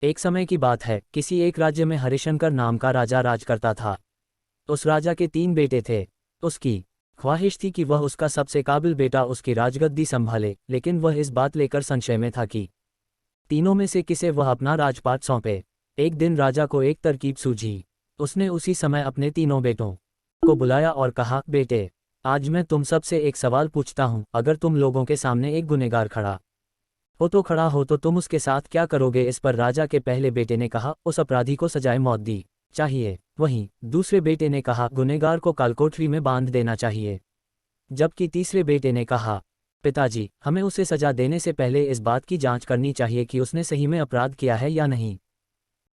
एक समय की बात है, किसी एक राज्य में हरिशंकर नाम का राजा राज करता था। उस राजा के 3 बेटे थे। उसकी ख्वाहिश थी कि वह उसका सबसे काबिल बेटा उसकी राजगद्दी संभाले, लेकिन वह इस बात लेकर संशय में था कि तीनों में से किसे वह अपना राजपाट सौंपे। एक दिन राजा को एक तरकीब सूझी। उसने उसी समय अपने तीनों बेटों को बुलाया और कहा, बेटे, आज मैं तुम सबसे एक सवाल पूछता हूं। अगर तुम लोगों के सामने एक गुनहगार खड़ा हो तो तुम उसके साथ क्या करोगे? इस पर राजा के पहले बेटे ने कहा, उस अपराधी को सजाए मौत दी चाहिए। वहीं दूसरे बेटे ने कहा, गुनहगार को कालकोठरी में बांध देना चाहिए। जबकि तीसरे बेटे ने कहा, पिताजी, हमें उसे सजा देने से पहले इस बात की जांच करनी चाहिए कि उसने सही में अपराध किया है या नहीं।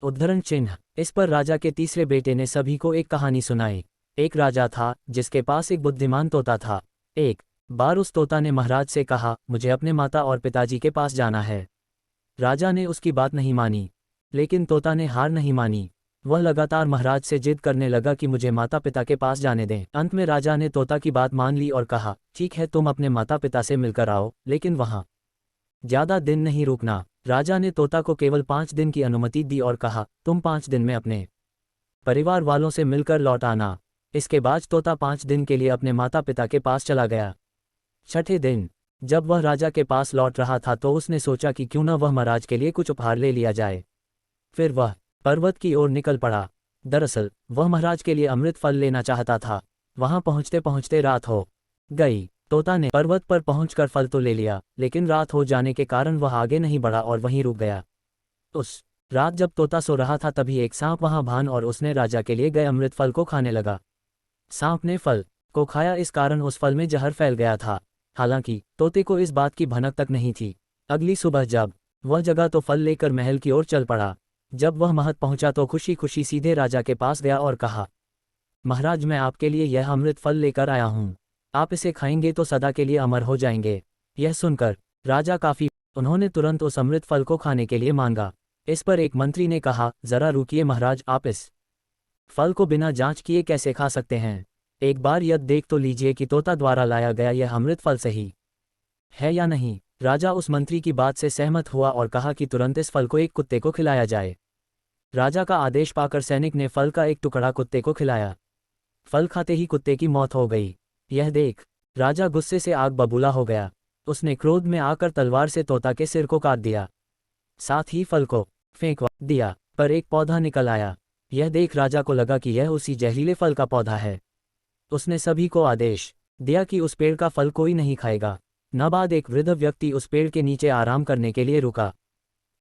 उद्धरण चिन्ह। इस पर राजा के तीसरे बेटे ने सभी को एक कहानी सुनाई। एक राजा था जिसके पास एक बुद्धिमान तोता था। एक बार उस तोता ने महाराज से कहा, मुझे अपने माता और पिताजी के पास जाना है। राजा ने उसकी बात नहीं मानी, लेकिन तोता ने हार नहीं मानी। वह लगातार महाराज से जिद करने लगा कि मुझे माता पिता के पास जाने दें। अंत में राजा ने तोता की बात मान ली और कहा, ठीक है, तुम अपने माता पिता से मिलकर आओ, लेकिन वहाँ ज्यादा दिन नहीं रुकना। राजा ने तोता को केवल 5 दिन की अनुमति दी और कहा, तुम 5 दिन में अपने परिवार वालों से मिलकर लौट आना। इसके बाद तोता 5 दिन के लिए अपने माता पिता के पास चला गया। छठे दिन जब वह राजा के पास लौट रहा था तो उसने सोचा कि क्यों न वह महाराज के लिए कुछ उपहार ले लिया जाए। फिर वह पर्वत की ओर निकल पड़ा। दरअसल वह महाराज के लिए अमृत फल लेना चाहता था। वहां पहुंचते पहुंचते रात हो गई। तोता ने पर्वत पर पहुंचकर फल तो ले लिया, लेकिन रात हो जाने के कारण वह आगे नहीं बढ़ा और वहीं रुक गया। उस रात जब तोता सो रहा था तभी एक सांप वहां भान और उसने राजा के लिए गए अमृत फल को खाने लगा। सांप ने फल को खाया, इस कारण उस फल में जहर फैल गया था। हालांकि तोते को इस बात की भनक तक नहीं थी। अगली सुबह जब वह जगा तो फल लेकर महल की ओर चल पड़ा। जब वह महल पहुंचा तो खुशी खुशी सीधे राजा के पास गया और कहा, महाराज, मैं आपके लिए यह अमृत फल लेकर आया हूं। आप इसे खाएंगे तो सदा के लिए अमर हो जाएंगे। यह सुनकर राजा काफी उन्होंने तुरंत उस अमृत फल को खाने के लिए मांगा। इस पर एक मंत्री ने कहा, जरा रुकिए महाराज, आप इस फल को बिना जांच किए कैसे खा सकते हैं? एक बार यह देख तो लीजिए कि तोता द्वारा लाया गया यह अमृत फल सही है या नहीं। राजा उस मंत्री की बात से सहमत हुआ और कहा कि तुरंत इस फल को एक कुत्ते को खिलाया जाए। राजा का आदेश पाकर सैनिक ने फल का एक टुकड़ा कुत्ते को खिलाया। फल खाते ही कुत्ते की मौत हो गई। यह देख राजा गुस्से से आग बबूला हो गया। उसने क्रोध में आकर तलवार से तोता के सिर को काट दिया। साथ ही फल को फेंक दिया, पर एक पौधा निकल आया। यह देख राजा को लगा कि यह उसी जहरीले फल का पौधा है। उसने सभी को आदेश दिया कि उस पेड़ का फल कोई नहीं खाएगा। न बाद एक वृद्ध व्यक्ति उस पेड़ के नीचे आराम करने के लिए रुका।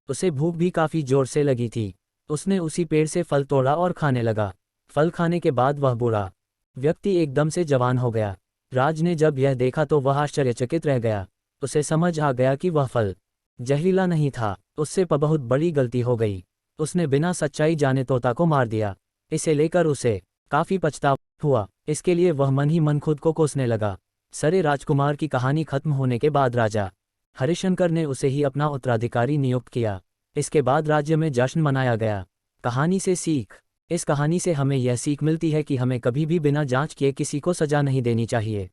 उसे भूख भी काफी जोर से लगी थी। उसने उसी पेड़ से फल तोड़ा और खाने लगा। फल खाने के बाद वह बूढ़ा व्यक्ति एकदम से जवान हो गया। राज ने जब यह देखा तो वह आश्चर्यचकित रह गया। उसे समझ आ गया कि वह फल जहरीला नहीं था। उससे बहुत बड़ी गलती हो गई। उसने बिना सच्चाई जाने तोता को मार दिया। इसे लेकर उसे काफी पछतावा हुआ। इसके लिए वह मन ही मन खुद को कोसने लगा। सरे राजकुमार की कहानी खत्म होने के बाद राजा हरिशंकर ने उसे ही अपना उत्तराधिकारी नियुक्त किया। इसके बाद राज्य में जश्न मनाया गया। कहानी से सीख। इस कहानी से हमें यह सीख मिलती है कि हमें कभी भी बिना जांच किए किसी को सजा नहीं देनी चाहिए।